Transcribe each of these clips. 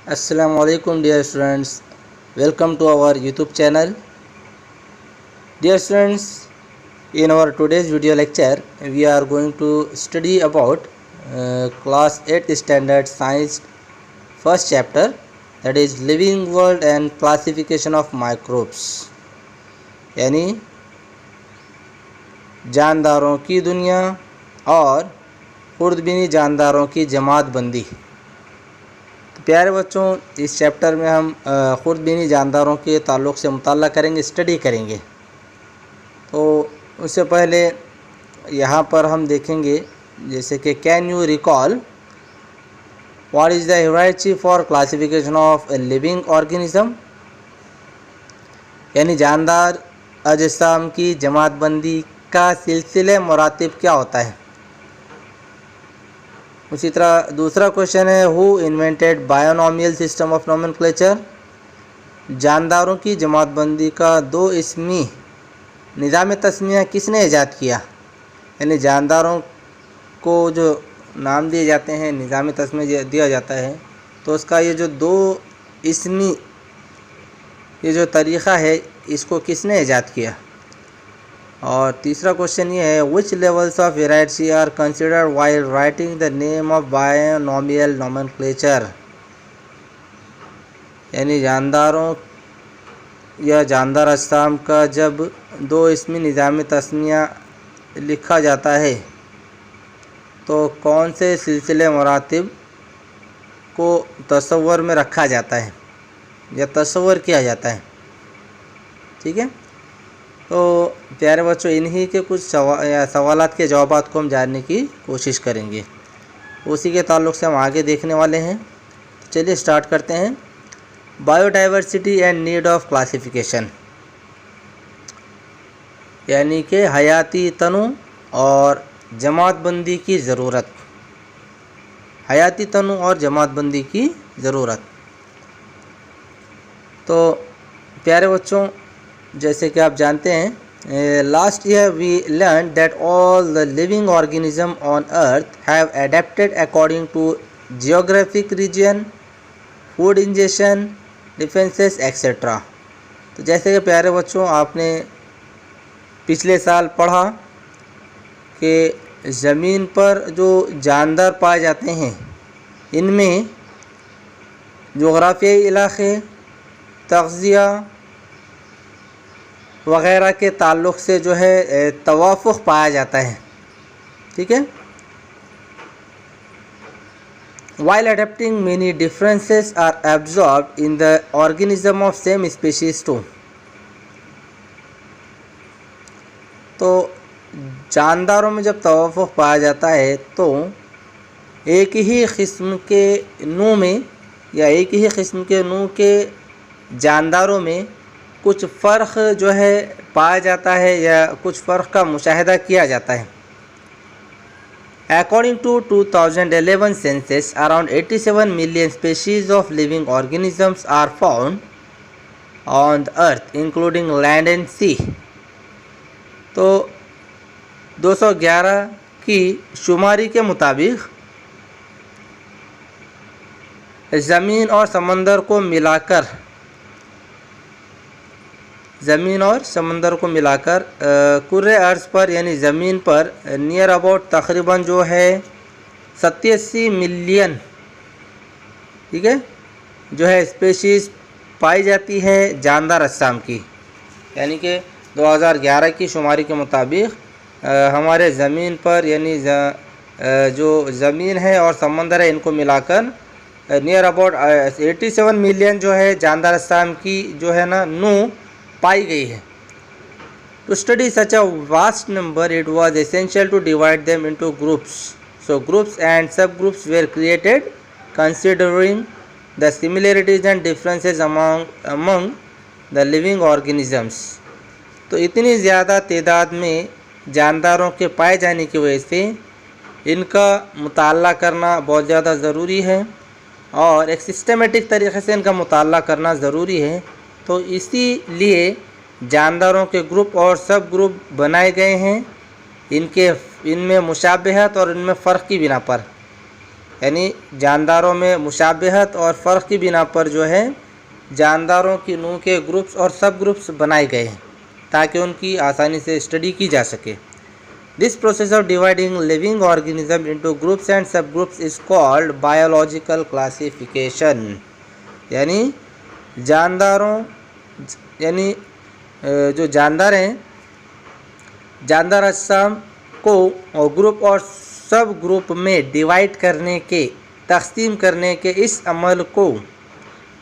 Assalamualaikum dear students, welcome to our YouTube channel. Dear students, in our today's video lecture we are going to study about class 8th standard science first chapter, that is living world and classification of microbes, यानी जानदारों की दुनिया और खुर्दबीनी जानदारों की जमात बंदी। प्यारे बच्चों, इस chapter में हम खुर्दबीनी जानदारों के ताल्लुक़ से मुताल्ला करेंगे, स्टडी करेंगे। तो उससे पहले यहाँ पर हम देखेंगे जैसे कि can you recall what is the hierarchy for classification of a living organism, यानी जानदार अजसाम की जमात बंदी का सिलसिले मुरातिब क्या होता है। उसी तरह दूसरा क्वेश्चन है who invented binomial system of nomenclature, जानदारों की जमातबंदी का दो इसमी निज़ाम तस्मिया किसने ईजाद किया, यानी जानदारों को जो नाम दिए जाते हैं, निज़ाम तस्मिया दिया जाता है, तो उसका ये जो दो इसमी ये जो तरीक़ा है इसको किसने ईजाद किया। और तीसरा क्वेश्चन ये है which levels of variety are considered while writing the name of binomial nomenclature, यानी जानदारों या जानदार अजसाम का जब दो इसमी निज़ाम तस्मिया लिखा जाता है तो कौन से सिलसिले मुरातिब को तसव्वुर में रखा जाता है या तसव्वुर किया जाता है। ठीक है, तो प्यारे बच्चों, इन्हीं के कुछ सवालात के जवाबात को हम जानने की कोशिश करेंगे, उसी के ताल्लुक़ से हम आगे देखने वाले हैं। तो चलिए स्टार्ट करते हैं। Biodiversity and need of classification, यानी कि हयाती तनु और जमातबंदी की ज़रूरत, हयाती तनु और जमातबंदी की ज़रूरत। तो प्यारे बच्चों, जैसे कि आप जानते हैं last year we learn that all the living organism on earth have adapted according to geographic region, food ingestion, defences etcetera. तो जैसे कि प्यारे बच्चों, आपने पिछले साल पढ़ा कि ज़मीन पर जो जानदार पाए जाते हैं इनमें जोग्राफियाई इलाक़े, तग़ज़िया वग़ैरह के ताल्लुक़ से जो है तवाफ़ुक़ पाया जाता है। ठीक है, while adapting many differences are absorbed in the organism of same species too। तो जानदारों में जब तवाफ़ुक़ पाया जाता है तो एक ही किस्म के नू में या एक ही किस्म के नू के जानदारों में कुछ फ़र्क जो है पाया जाता है या कुछ फ़र्क का मुशाहिदा किया जाता है। According to 2011 census, around 87 million species of living organisms are found on the earth, including land and sea। तो 211 की शुमारी के मुताबिक ज़मीन और समंदर को मिलाकर कुर्रे अर्ज़ पर यानी ज़मीन पर नियर अबाउट तकरीबन जो है 87 मिलियन, ठीक है, जो है स्पेशीज़ पाई जाती है जानदार अजसाम की। यानी कि 2011 की शुमारी के मुताबिक हमारे ज़मीन पर यानी जो ज़मीन है और समंदर है इनको मिलाकर नियर अबाउट 87 मिलियन जो है जानदार अजसाम की जो है ना नू पाई गई है। To study such a vast number it was essential to divide them into groups. So groups and sub groups were created considering the similarities and differences among the living organisms. तो इतनी ज़्यादा तादाद में जानदारों के पाए जाने की वजह से इनका मुताला करना बहुत ज़्यादा ज़रूरी है और एक सिस्टमेटिक तरीक़े से इनका मुताला करना ज़रूरी है। तो इसीलिए जानदारों के ग्रुप और सब ग्रुप बनाए गए हैं इनमें मुशाबहत और इनमें फ़र्क की बिना पर। यानी जानदारों में मुशाबहत और फ़र्क की बिना पर जो है जानदारों की नूह के ग्रुप्स और सब ग्रुप्स बनाए गए हैं ताकि उनकी आसानी से स्टडी की जा सके। This process of dividing living organism into groups and sub groups is called biological classification. यानी जानदारों यानी जो जानदार हैं, जानदार अजसाम को ग्रुप और सब ग्रुप में डिवाइड करने के, तक़सीम करने के इस अमल को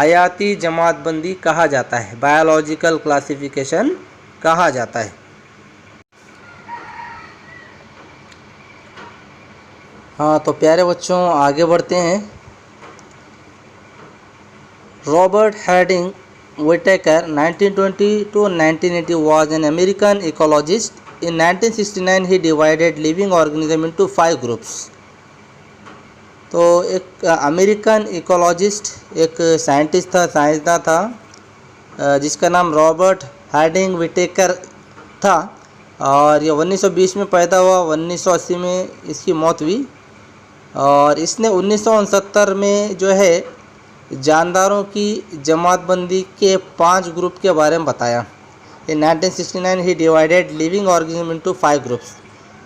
हयाती जमातबंदी कहा जाता है, बायोलॉजिकल क्लासिफिकेशन कहा जाता है। हाँ तो प्यारे बच्चों आगे बढ़ते हैं। Robert Harding Whittaker 1920 to 1980 was an American ecologist. In 1969 he divided living organism into 5 groups. तो एक अमेरिकन इकोलॉजिस्ट, एक साइंटिस्ट था, साइंसदान था जिसका नाम रॉबर्ट हार्डिंग व्हिटेकर था और ये 1920 में पैदा हुआ, 1980 में इसकी मौत हुई और इसने 1969 में जो है जानदारों की जमातबंदी के 5 ग्रुप के बारे में बताया। In 1969 he divided living organism into 5 groups.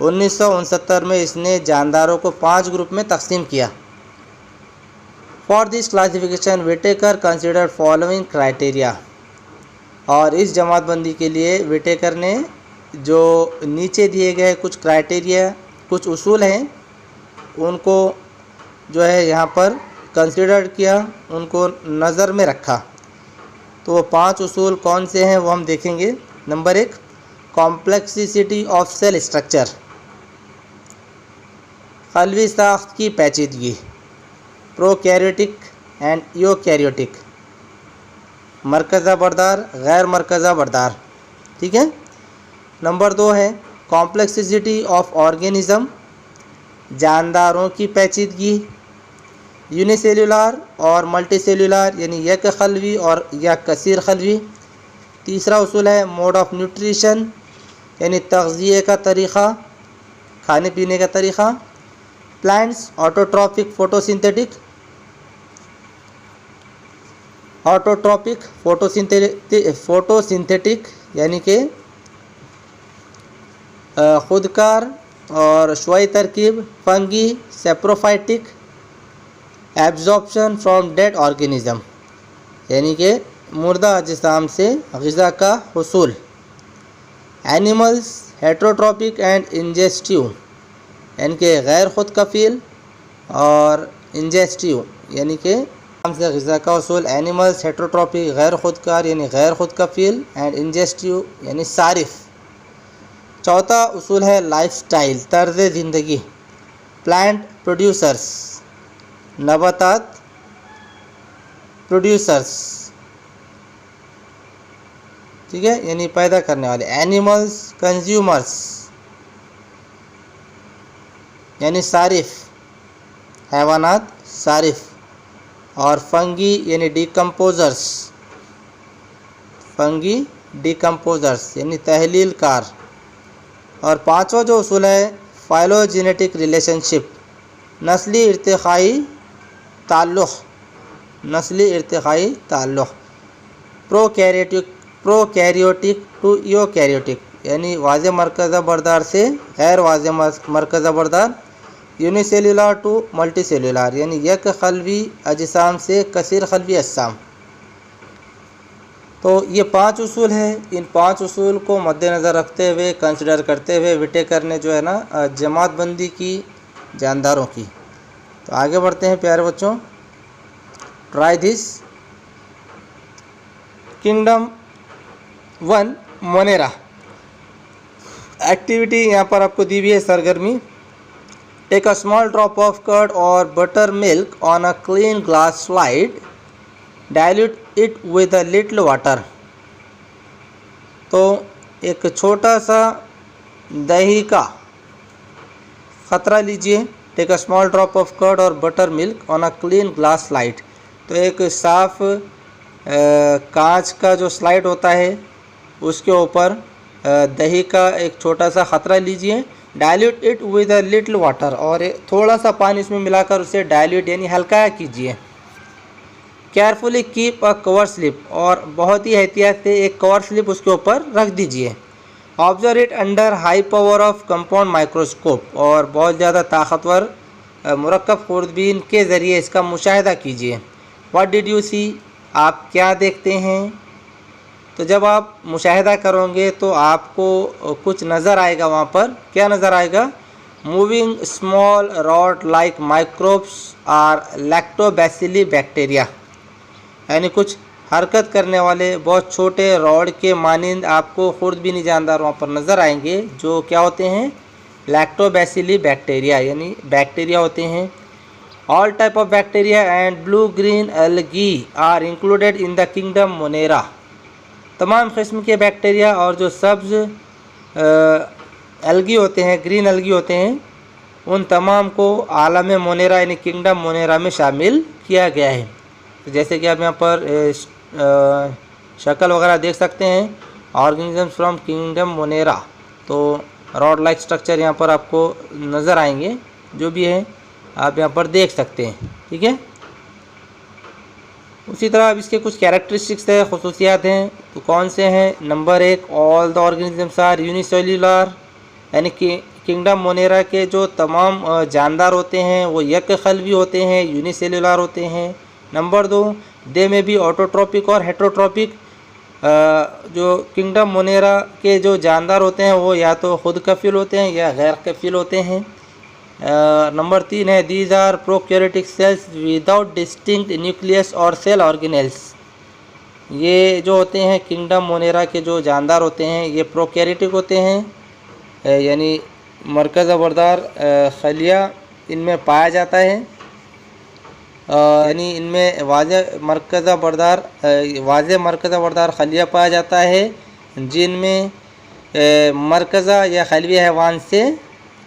1969 में इसने जानदारों को 5 ग्रुप में तकसीम किया। For this classification Whittaker considered following criteria. और इस जमातबंदी के लिए व्हिटेकर ने जो नीचे दिए गए कुछ क्राइटेरिया, कुछ उसूल हैं, उनको जो है यहाँ पर कंसिडर किया, उनको नज़र में रखा। तो वो 5 उसूल कौन से हैं वो हम देखेंगे। Number 1, complexity of cell structure, खलवी साख्त की पेचीदगी, प्रोकैरियोटिक एंड यूकैरियोटिक, मरकज़ा बरदार, गैर मरकज़ा बरदार। ठीक है। नंबर 2 है कॉम्प्लेक्सिटी ऑफ ऑर्गेनिज़म, जानदारों की पेचीदगी, यूनिसेलुलर और मल्टीसेलुलर यानी एक खलवी और या कसीर खलवी। तीसरा उसूल है मोड ऑफ न्यूट्रिशन यानी तग़ज़िये का तरीक़ा, खाने पीने का तरीक़ा। Plants autotrophic photosynthetic, autotrophic photosynthetic यानी कि खुदकार और शुआई तरकीब। Fungi saprophytic, absorption from dead organism यानी कि मुर्दा अजसाम से ग़िज़ा का हुसूल। एनिमल्स हेट्रोट्रॉपिक एंड इंजेस्टिव यानी कि गैर खुद कफ़ील और इंजेस्टिव यानी कि से ग़िज़ा का हुसूल। एनिमल्स हेट्रोट्रॉपिक गैर खुदकार यानी गैर खुद कफ़ील एंड इंजेस्टिव यानी सारिफ। चौथा उसूल है लाइफस्टाइल, तर्ज़ ज़िंदगी। प्लांट प्रोड्यूसर्स, नबातात प्रोड्यूसर्स, ठीक है, यानी पैदा करने वाले। एनिमल्स कंज्यूमर्स यानी सारिफ, हैवानात सारिफ। और फंगी यानी डिकम्पोजर्स, फंगी डिकम्पोजर्स यानी तहलील कार। और पांचवा जो उसूल है फाइलोजेनेटिक रिलेशनशिप, नस्ली इर्तिकाई ताल्लुक़, नस्ली इर्तिकाई ताल्लुक़। प्रोकैरियोटिक टू यूकैरियोटिक यानी वाज़े मरकज़ा बरदार से गैर वाज़े मरकज़ा बरदार। यूनिसेलुलर टू मल्टीसेलुलर यानी एक खलवी अजसाम से कसीर खलवी अजसाम। तो ये 5 उसूल हैं। इन 5 उसूल को मद्देनज़र रखते हुए, कंसिडर करते हुए व्हिटेकर ने जो है ना जमातबंदी की जानदारों की। तो आगे बढ़ते हैं प्यारे बच्चों। Try this. Kingdom 1 Monera. Activity यहाँ पर आपको दी हुई है, सरगर्मी। Take a small drop of curd और butter milk on a clean glass slide, dilute it with a little water. तो एक छोटा सा दही का ख़तरा लीजिए। Take a small drop of curd और butter milk on a clean glass slide. तो एक साफ़ कांच का जो स्लाइड होता है उसके ऊपर दही का एक छोटा सा ख़तरा लीजिए dilute it with a little water, और थोड़ा सा पानी इसमें मिलाकर उसे डाइल्यूट यानी हल्का कीजिए। Carefully keep a cover slip, और बहुत ही एहतियात से एक कवर स्लिप उसके ऊपर रख दीजिए। Observe it under high power of compound microscope, और बहुत ज़्यादा ताकतवर मुरक्कब खुर्दबीन के ज़रिए इसका मुशाहिदा कीजिए। व्हाट डिड यू सी, आप क्या देखते हैं? तो जब आप मुशाहिदा करोगे तो आपको कुछ नज़र आएगा। वहाँ पर क्या नज़र आएगा? Moving small rod like microbes are lactobacilli bacteria, यानी कुछ हरकत करने वाले बहुत छोटे रॉड के मानिंद आपको खुर्दबीनी जानदार वहाँ पर नज़र आएंगे, जो क्या होते हैं? लैक्टोबैसिली बैक्टीरिया, यानी बैक्टीरिया होते हैं। All type of bacteria and blue green algae are included in the kingdom Monera, तमाम किस्म के बैक्टीरिया और जो सब्ज़ एल्गी होते हैं, ग्रीन एल्गी होते हैं, उन तमाम को आलम मोनेरा यानी किंगडम मोनेरा में शामिल किया गया है। तो जैसे कि आप यहाँ पर शक्ल वगैरह देख सकते हैं, ऑर्गेनिजम्स फ्रॉम किंगडम मोनेरा, तो रॉड लाइक स्ट्रक्चर यहाँ पर आपको नज़र आएंगे, जो भी है आप यहाँ पर देख सकते हैं। ठीक है, उसी तरह अब इसके कुछ कैरेक्टरिस्टिक्स है, खसूसियात हैं, तो कौन से हैं? Number 1, all the organisms are unicellular, यानी कि किंगडम मोनेरा के जो तमाम जानदार होते हैं वो यकखलवी होते हैं, यूनिसेल्युलर होते हैं। नंबर 2, दे में भी ऑटोट्रॉपिक और हेटरोट्रॉपिक, जो किंगडम मोनेरा के जो जानदार होते हैं वो या तो खुद कफिल होते हैं या गैर कफिल होते हैं। नंबर 3 है, these are prokaryotic cells without distinct nucleus और सेल ऑर्गेनेल्स। ये जो होते हैं किंगडम मोनेरा के जो जानदार होते हैं ये प्रोकैरियोटिक होते हैं, यानी मरकज़ बरदार खलिया इनमें पाया जाता है, यानी इनमें वाज़े मरकज़ बरदार खलिया पाया जाता है, जिनमें मरकज़ा या खलवी हैवान से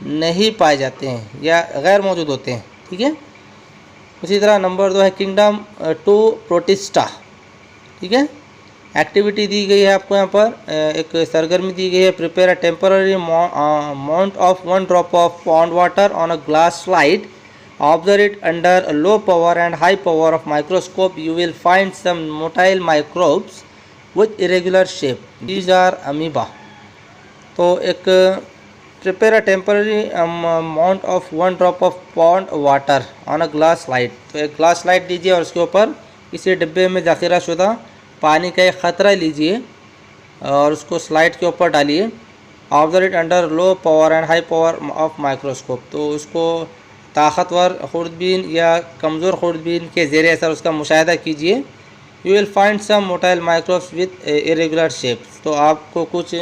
नहीं पाए जाते हैं या गैर मौजूद होते हैं। ठीक है, उसी तरह नंबर 2 है किंगडम 2 प्रोटिस्टा। ठीक है, एक्टिविटी दी गई है आपको यहाँ पर, एक सरगर्मी दी गई है। Prepare a temporary mount of 1 drop of pond water on a glass slide, observe it under low power and high power of microscope, you will find some motile microbes with irregular shape, these are amoeba. तो एक prepare a temporary amount of 1 drop of pond water on a glass slide, तो एक glass slide लीजिए और उसके ऊपर किसी डिब्बे में ज़ख़ीरा शुदा पानी का एक ख़तरा लीजिए और उसको स्लाइड के ऊपर डालिए। Observe it under low power and high power of microscope, तो उसको ताकतवर खुर्दबीन या कमज़ोर खुर्दबीन के ज़ेरे असर उसका मुशाहिदा कीजिए। You will find some motile microbes with irregular shapes, तो आपको कुछ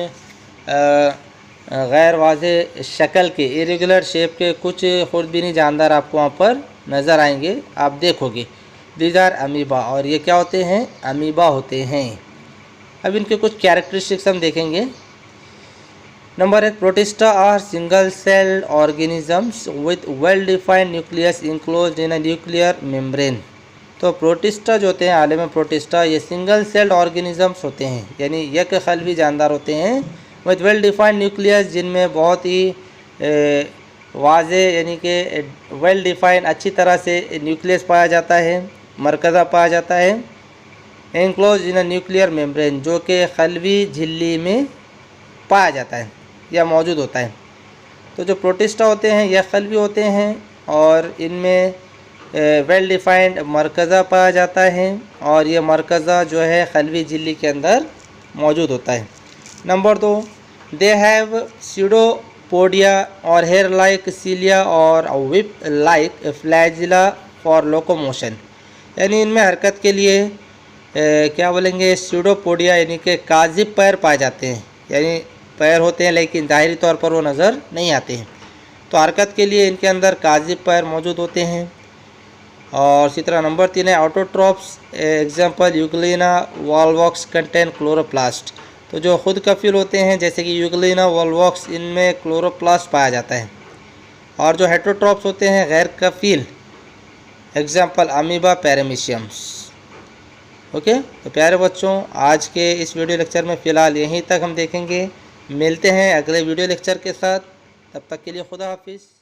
गैर वाज़े शक्ल के इरेगुलर शेप के कुछ खुर्दबीनी जानदार आपको वहाँ पर नज़र आएंगे, आप देखोगे। दीज आर अमीबा, और ये क्या होते हैं? अमीबा होते हैं। अब इनके कुछ कैरेक्टरिस्टिक्स हम देखेंगे। Number 1, protista are single celled organisms with well defined nucleus enclosed in a nuclear membrane. तो प्रोटिस्टा जो होते हैं, आलम प्रोटिस्टा, ये सिंगल सेल्ड ऑर्गेनिजम्स होते हैं, यानी यकखलवी जानदार होते हैं, विथ वेल डिफाइंड न्यूक्लियस, जिनमें बहुत ही वाज़े यानी कि वेल डिफाइंड अच्छी तरह से न्यूक्लियस पाया जाता है, मरकज़ा पाया जाता है। Enclose in a nuclear membrane, जो कि खलवी झिल्ली में पाया जाता है या मौजूद होता है। तो जो प्रोटिस्टा होते हैं यह खलवी होते हैं और इनमें वेल डिफाइंड मरकज़ा पाया जाता है और ये मरकज़ा जो है खलवी झिल्ली के अंदर मौजूद होता है। नंबर 2, दे हैव स्यूडोपोडिया और हेयर लाइक सीलिया और whip like flagella for locomotion, यानी इनमें हरकत के लिए क्या बोलेंगे, स्यूडोपोडिया यानी कि काजिब पैर पाए जाते हैं, यानी पैर होते हैं लेकिन ज़ाहिरी तौर पर वो नज़र नहीं आते हैं। तो हरकत के लिए इनके अंदर काजिब पैर मौजूद होते हैं। और इसी तरह नंबर 3 है autotrophs, example Euglena Volvox contain chloroplast. तो जो खुद कफिल होते हैं जैसे कि यूग्लिना वॉल्वॉक्स, इनमें क्लोरोप्लास्ट पाया जाता है। और जो हेटरोट्रॉप्स होते हैं गैर कफिल, एग्जांपल अमीबा पैरामीशियम्स। ओके, तो प्यारे बच्चों, आज के इस वीडियो लेक्चर में फ़िलहाल यहीं तक हम देखेंगे। मिलते हैं अगले वीडियो लेक्चर के साथ। तब तक के लिए खुदा हाफिज़।